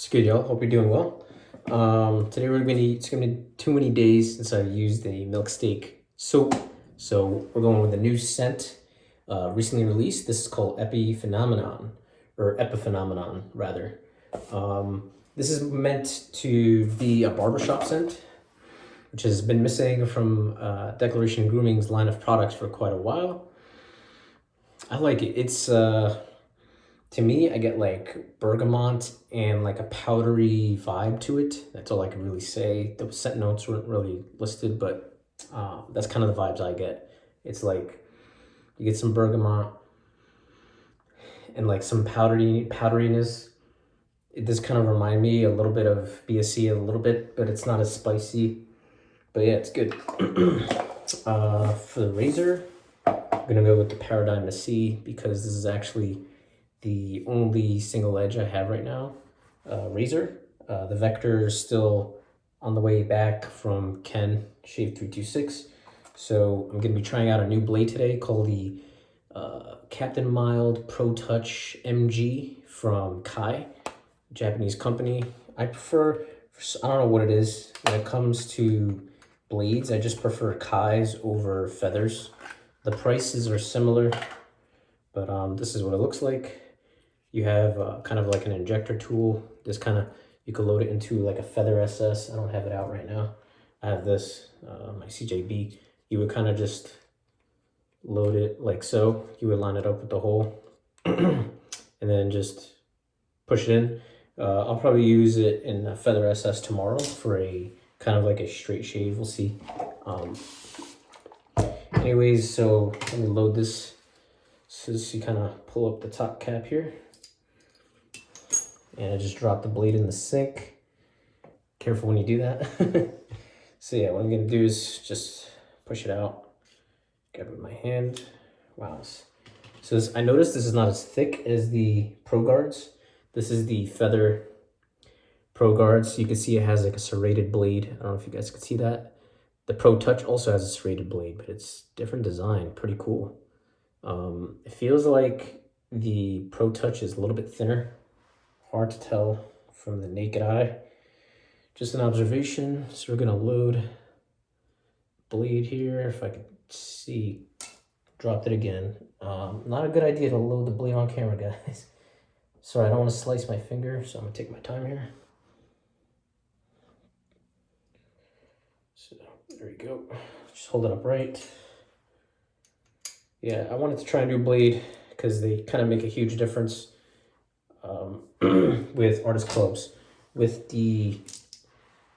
It's good, y'all. Hope you're doing well. Today it's gonna be too many days since I've used the milk steak soap. So we're going with a new scent, recently released. This is called Epiphenomenon, or Epiphenomenon rather. This is meant to be a barbershop scent, which has been missing from Declaration Grooming's line of products for quite a while. I like it. It's to me, I get like bergamot and like a powdery vibe to it. That's all I can really say. The scent notes weren't really listed, but that's kind of the vibes I get. It's like you get some bergamot and like some powderiness. It does kind of remind me a little bit of BSC a little bit, but it's not as spicy. But yeah, it's good. For the razor, I'm gonna go with the Paradigm C because this is actually the only single edge I have right now. Razor. The Vector is still on the way back from Ken Shave 326. So I'm gonna be trying out a new blade today called the Captain Mild Protouch MG from Kai, Japanese company. I don't know what it is. When it comes to blades, I just prefer Kai's over Feathers. The prices are similar, but this is what it looks like. You have kind of like an injector tool. This kind of, you could load it into like a Feather SS. I don't have it out right now. I have this, my CJB. You would kind of just load it like so. You would line it up with the hole and then just push it in. I'll probably use it in a Feather SS tomorrow for a kind of like a straight shave. We'll see. Anyways, so let me load this. So you kind of pull up the top cap here. And I just dropped the blade in the sink. Careful when you do that. So yeah, what I'm gonna do is just push it out. Grab it with my hand. Wow. So I noticed this is not as thick as the Pro Guards. This is the Feather Pro Guards. You can see it has like a serrated blade. I don't know if you guys can see that. The Pro Touch also has a serrated blade, but it's different design. Pretty cool. It feels like the Pro Touch is a little bit thinner. Hard to tell from the naked eye. Just an observation. So we're gonna load blade here. If I could see, dropped it again. Not a good idea to load the blade on camera, guys. Sorry, I don't want to slice my finger, so I'm gonna take my time here. So there we go. Just hold it upright. Yeah, I wanted to try and do blade because they kind of make a huge difference with artist clubs. With the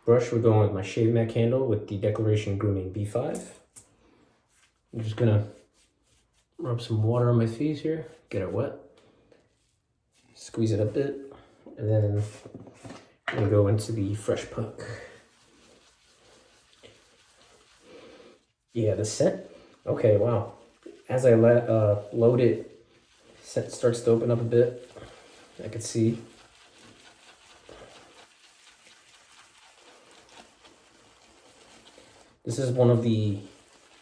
brush, we're going with my Shave Mac handle with the Declaration Grooming B5. I'm just gonna rub some water on my face here, get it wet, squeeze it a bit, and then I'm gonna go into the Fresh Puck. Yeah, the scent. Okay, wow. As I load it, scent starts to open up a bit. I could see. This is one of the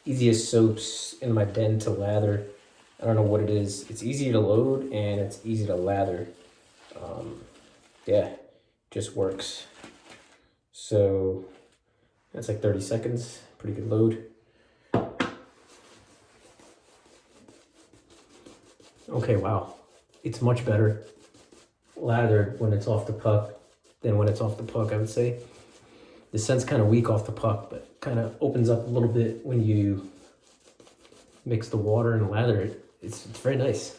easiest soaps in my den to lather. I don't know what it is. It's easy to load and it's easy to lather. Yeah, just works. So that's like 30 seconds. Pretty good load. Okay, wow. It's much better lathered when it's off the puck than when it's off the puck, I would say. The scent's kind of weak off the puck, but kind of opens up a little bit when you mix the water and lather it. It's very nice.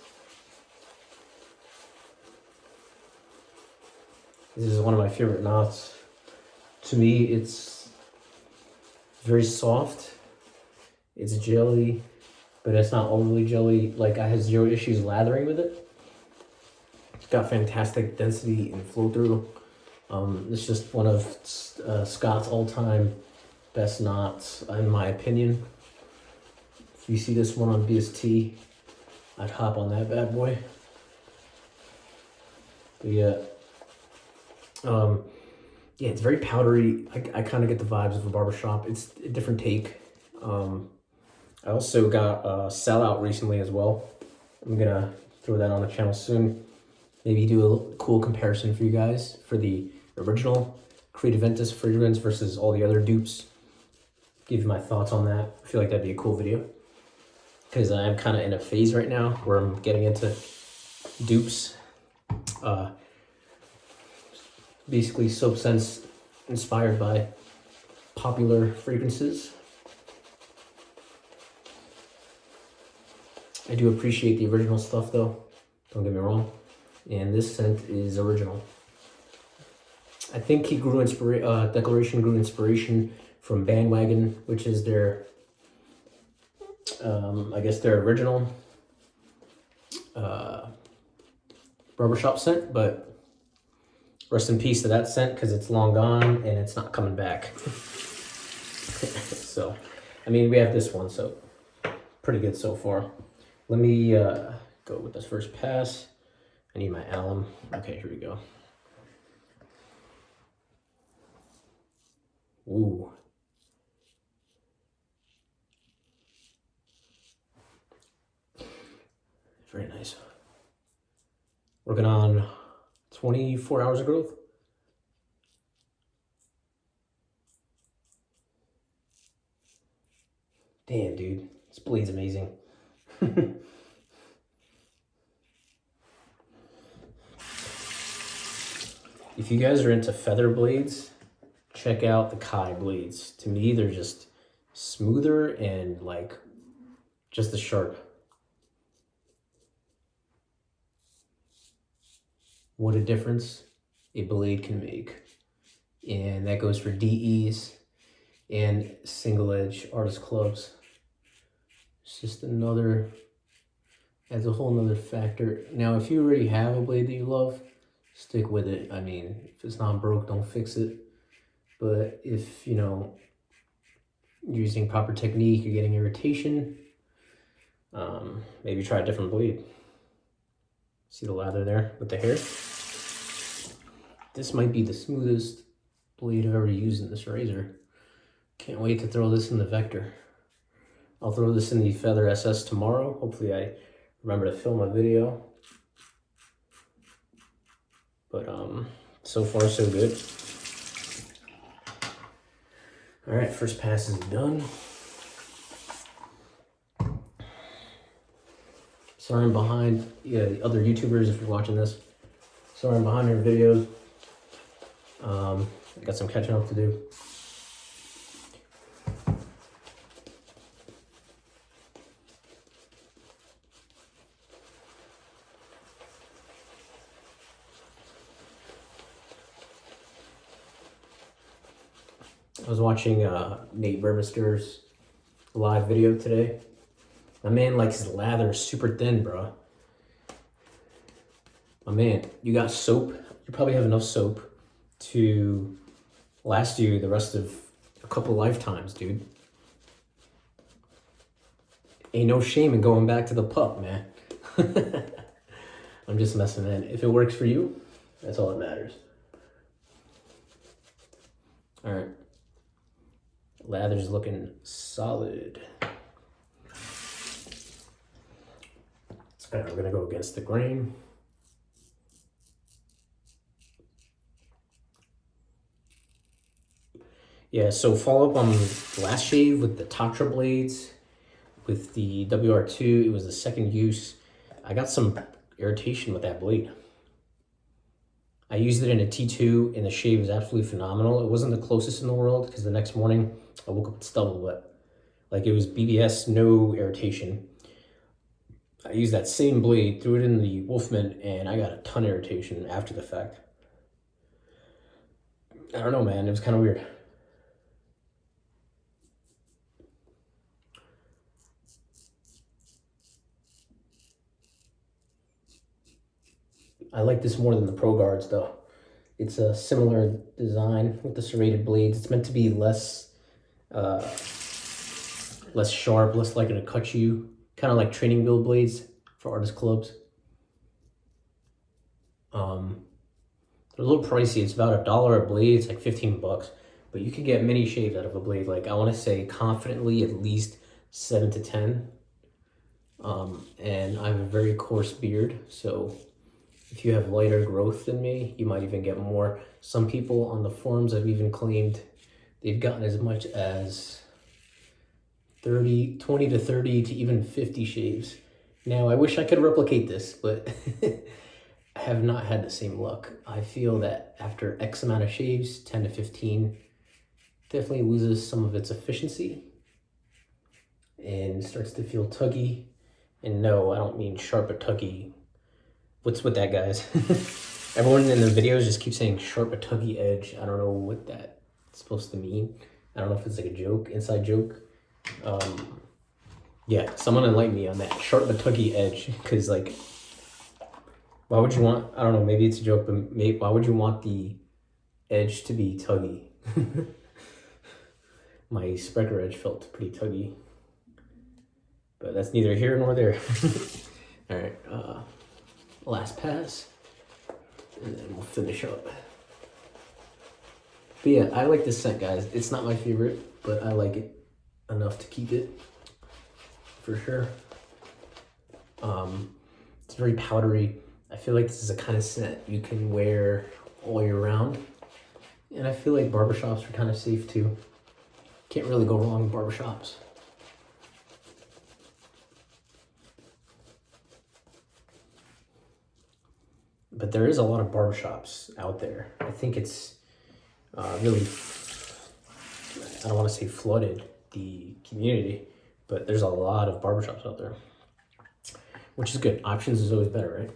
This is one of my favorite knots. To me, it's very soft. It's jelly, but it's not overly jelly. Like, I have zero issues lathering with it. It's got fantastic density and flow through. It's just one of Scott's all-time best knots, in my opinion. If you see this one on BST, I'd hop on that bad boy. But yeah, yeah, it's very powdery. I kind of get the vibes of a barbershop. It's a different take. I also got Sellout recently as well. I'm gonna throw that on the channel soon. maybe do a cool comparison for you guys for the original Creative Ventus fragrance versus all the other dupes. Give you my thoughts on that. I feel like that'd be a cool video, because I'm kind of in a phase right now where I'm getting into dupes. Basically soap scents inspired by popular fragrances. I do appreciate the original stuff though, don't get me wrong. And this scent is original. I think Declaration grew inspiration from Bandwagon, which is their, I guess their original barbershop scent, but rest in peace to that scent, because it's long gone and it's not coming back. So, I mean, we have this one, so pretty good so far. Let me go with this first pass. I need my alum. Okay, here we go. Ooh. Very nice. Working on 24 hours of growth. Damn, dude. This blade's amazing. If you guys are into feather blades, check out the Kai blades. To me, they're just smoother and like just as sharp. What a difference a blade can make. And that goes for DEs and single edge artist clubs. It's just another, adds a whole nother factor. Now, if you already have a blade that you love, stick with it. I mean, if it's not broke, don't fix it. But if, you know, you're using proper technique, you're getting irritation, maybe try a different blade. See the lather there with the hair? This might be the smoothest blade I've ever used in this razor. Can't wait to throw this in the Vector. I'll throw this in the Feather SS tomorrow. Hopefully I remember to film a video. But so far so good. All right, first pass is done. Sorry I'm behind the other YouTubers if you're watching this. Sorry I'm behind your videos. I got some catching up to do. I was watching Nate Burmester's live video today. My man likes his lather super thin, bro. My man, you got soap. You probably have enough soap to last you the rest of a couple lifetimes, dude. Ain't no shame in going back to the pup, man. I'm just messing, man. If it works for you, that's all that matters. All right. Lather's looking solid. All right, we're gonna go against the grain. Yeah, so follow up on the last shave with the Tatra blades. With the WR2, it was the second use. I got some irritation with that blade. I used it in a T2 and the shave was absolutely phenomenal. It wasn't the closest in the world because the next morning I woke up with stubble, but like it was BBS, no irritation. I used that same blade, threw it in the Wolfman, and I got a ton of irritation after the fact. I don't know, man, it was kind of weird. I like this more than the Pro Guards though. It's a similar design with the serrated blades. It's meant to be less less sharp, less likely to cut you. Kind of like training wheel blades for artist clubs. They're a little pricey. It's about $1 a blade. It's like 15 bucks. But you can get many shaves out of a blade. Like I want to say confidently at least 7 to 10. And I have a very coarse beard, so If you have lighter growth than me, you might even get more. Some people on the forums have even claimed they've gotten as much as 20 to 30 to even 50 shaves. Now, I wish I could replicate this, but I have not had the same luck. I feel that after X amount of shaves, 10 to 15, definitely loses some of its efficiency and starts to feel tuggy. And no, I don't mean sharp but tuggy. What's with that, guys? Everyone in the videos just keeps saying sharp but tuggy edge. I don't know what that's supposed to mean. I don't know if it's like a joke, inside joke. Yeah, someone enlighten me on that sharp but tuggy edge, because like, why would you want, I don't know, maybe it's a joke, but why would you want the edge to be tuggy? My sprecher edge felt pretty tuggy, but that's neither here nor there. All right, last pass, and then we'll finish up. But yeah, I like this scent, guys. It's not my favorite, but I like it enough to keep it, for sure. It's very powdery. I feel like this is a kind of scent you can wear all year round. And I feel like barbershops are kind of safe too. Can't really go wrong in barbershops. But there is a lot of barbershops out there. I think it's really, I don't want to say flooded the community, but there's a lot of barbershops out there, which is good. Options is always better, right?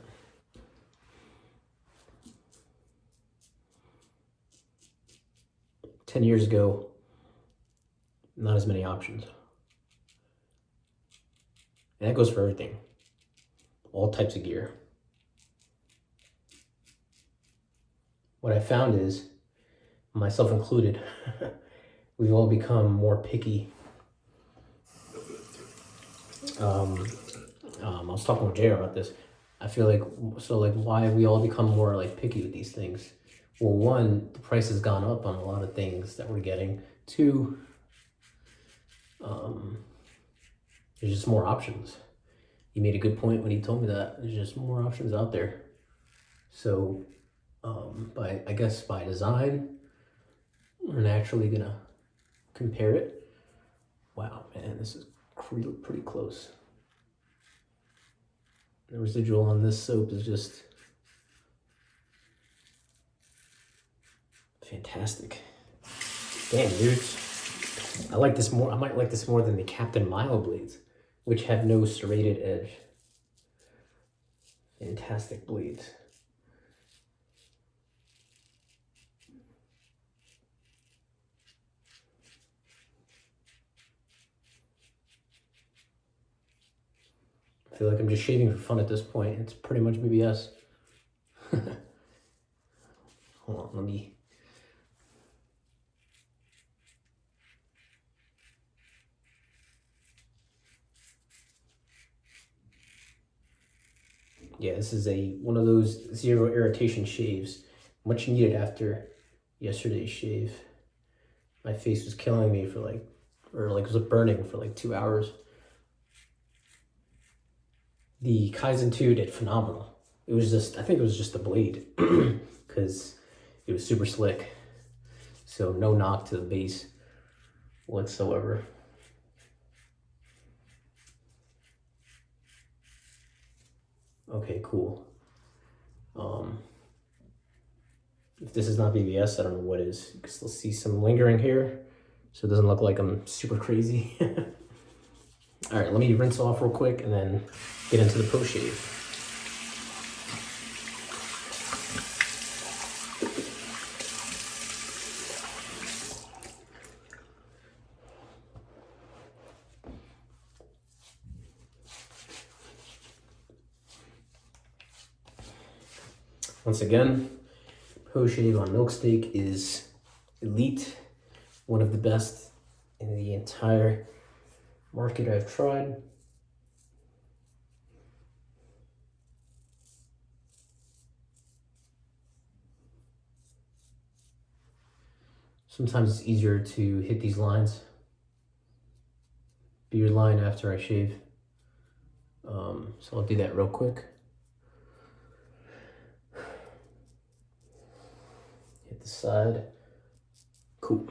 Ten years ago, not as many options. And that goes for everything. All types of gear. What I found is, myself included, we've all become more picky. I was talking with Jay about this. I feel like, why have we all become more like picky with these things? Well, one, the price has gone up on a lot of things that we're getting. Two, there's just more options. He made a good point when he told me that. There's just more options out there. So, I guess by design, we're naturally gonna compare it. Wow, man, this is pretty close. The residual on this soap is just fantastic. Damn, dudes. I like this more. I might like this more than the Captain Milo blades, which have no serrated edge. Fantastic blades. I feel like I'm just shaving for fun at this point. It's pretty much BBS. Hold on, let me... Yeah, this is one of those zero irritation shaves. Much needed after yesterday's shave. My face was killing me for it was burning for like 2 hours. The Kaizen 2 did phenomenal. It was just, I think it was just the blade, because it was super slick. So no knock to the base whatsoever. Okay, cool. If this is not BBS, I don't know what is. You can still see some lingering here, so it doesn't look like I'm super crazy. All right, let me rinse off real quick and then get into the post shave. Once again, post shave on milk steak is elite, one of the best in the entire market I've tried. Sometimes it's easier to hit these lines, beard line after I shave. So I'll do that real quick. hit the side. Cool.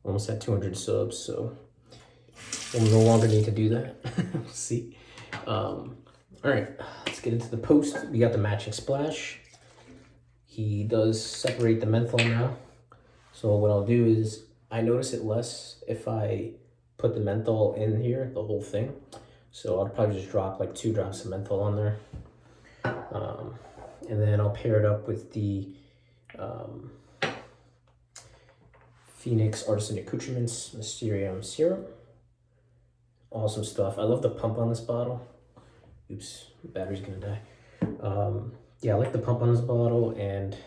Almost at 200 subs, so we'll no longer need to do that. We'll see. All right, let's get into the post. We got the matching splash. He does separate the menthol now. So what I'll do is, I notice it less if I put the menthol in here, the whole thing. So I'll probably just drop like 2 drops of menthol on there. And then I'll pair it up with the Phoenix Artisan Accoutrements Mysterium Serum. Awesome stuff. I love the pump on this bottle. Oops, battery's gonna die. Yeah, I like the pump on this bottle, and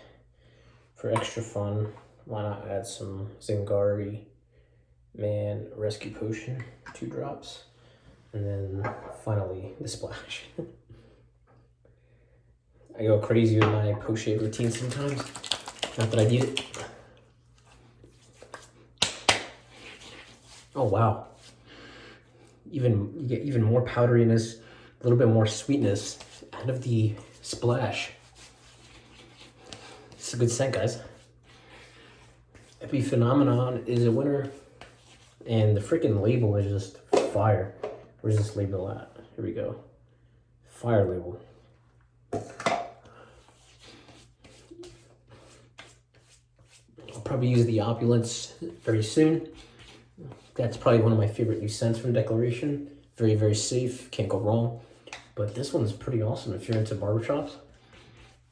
for extra fun, why not add some Zingari Man Rescue Potion, 2 drops, and then finally the splash. I go crazy with my post-shave routine sometimes. Not that I need it. Oh wow. You get even more powderiness, a little bit more sweetness out of the splash. It's a good scent, guys. Epiphenomenon is a winner, and the freaking label is just fire. Where's this label at? Here we go. Fire label. I'll probably use the Opulence very soon. That's probably one of my favorite new scents from Declaration. Very, very safe, can't go wrong. But this one's pretty awesome if you're into barbershops.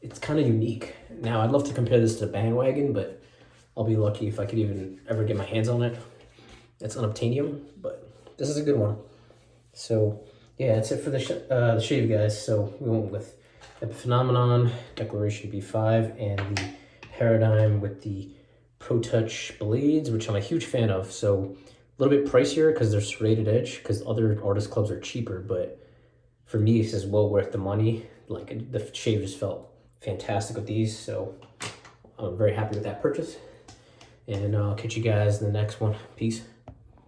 It's kind of unique. Now, I'd love to compare this to Bandwagon, but I'll be lucky if I could even ever get my hands on it. It's unobtainium, but this is a good one. So, yeah, that's it for the shave, guys. So, we went with Epiphenomenon, Declaration B5, and the Paradigm with the Protouch blades, which I'm a huge fan of. So, a little bit pricier because they're serrated edge, because other artist clubs are cheaper, but for me, this is well worth the money. Like, the shave just felt fantastic with these, so I'm very happy with that purchase. And I'll catch you guys in the next one. Peace.